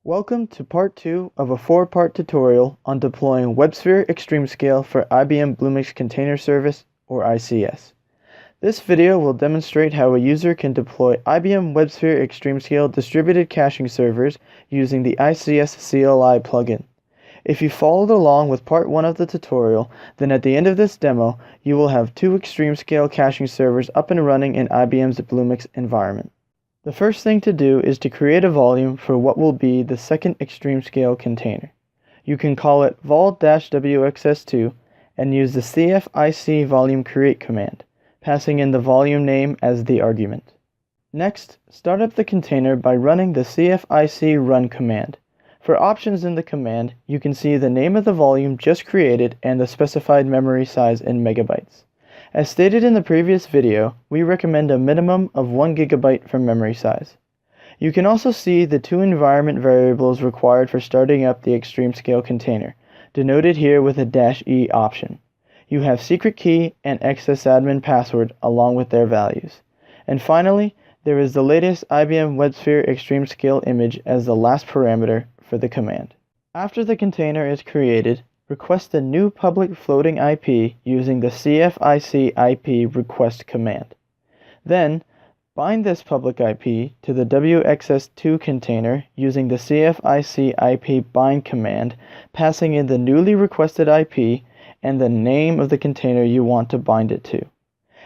Welcome to part 2 of a 4-part tutorial on deploying WebSphere Extreme Scale for IBM Bluemix Container Service, or ICS. This video will demonstrate how a user can deploy IBM WebSphere Extreme Scale distributed caching servers using the ICS CLI plugin. If you followed along with part 1 of the tutorial, then at the end of this demo, you will have 2 Extreme Scale caching servers up and running in IBM's Bluemix environment. The first thing to do is to create a volume for what will be the second Extreme Scale container. You can call it vol-wxs2 and use the cfic volume create command, passing in the volume name as the argument. Next, start up the container by running the cfic run command. For options in the command, you can see the name of the volume just created and the specified memory size in megabytes. As stated in the previous video, we recommend a minimum of 1 GB for memory size. You can also see the 2 environment variables required for starting up the Extreme Scale container, denoted here with a -E option. You have secret key and xsadmin password along with their values. And finally, there is the latest IBM WebSphere Extreme Scale image as the last parameter for the command. After the container is created, request a new public floating IP using the cfic IP request command. Then, bind this public IP to the WXS2 container using the cfic IP bind command, passing in the newly requested IP and the name of the container you want to bind it to.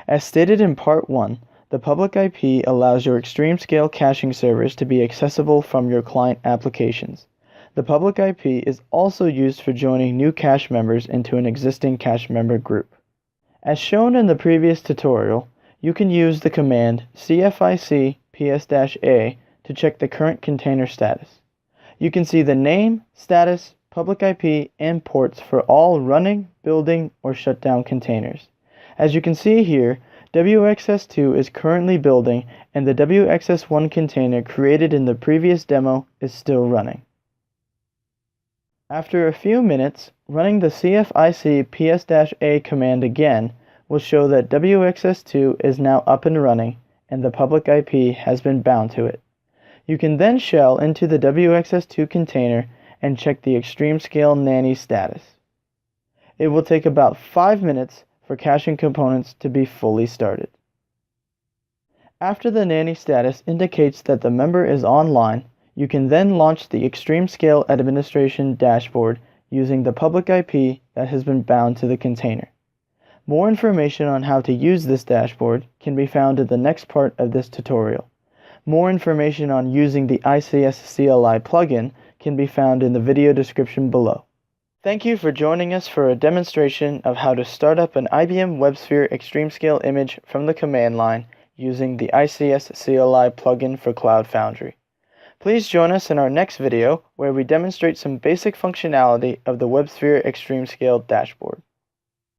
As stated in part 1, the public IP allows your Extreme Scale caching servers to be accessible from your client applications. The public IP is also used for joining new cache members into an existing cache member group. As shown in the previous tutorial, you can use the command cfic ps-a to check the current container status. You can see the name, status, public IP, and ports for all running, building, or shutdown containers. As you can see here, WXS2 is currently building and the WXS1 container created in the previous demo is still running. After a few minutes, running the cfic ps-a command again will show that WXS2 is now up and running and the public IP has been bound to it. You can then shell into the WXS2 container and check the Extreme Scale nanny status. It will take about 5 minutes for caching components to be fully started. After the nanny status indicates that the member is online, you can then launch the Extreme Scale administration dashboard using the public IP that has been bound to the container. More information on how to use this dashboard can be found in the next part of this tutorial. More information on using the ICS CLI plugin can be found in the video description below. Thank you for joining us for a demonstration of how to start up an IBM WebSphere Extreme Scale image from the command line using the ICS CLI plugin for Cloud Foundry. Please join us in our next video where we demonstrate some basic functionality of the WebSphere Extreme Scale dashboard.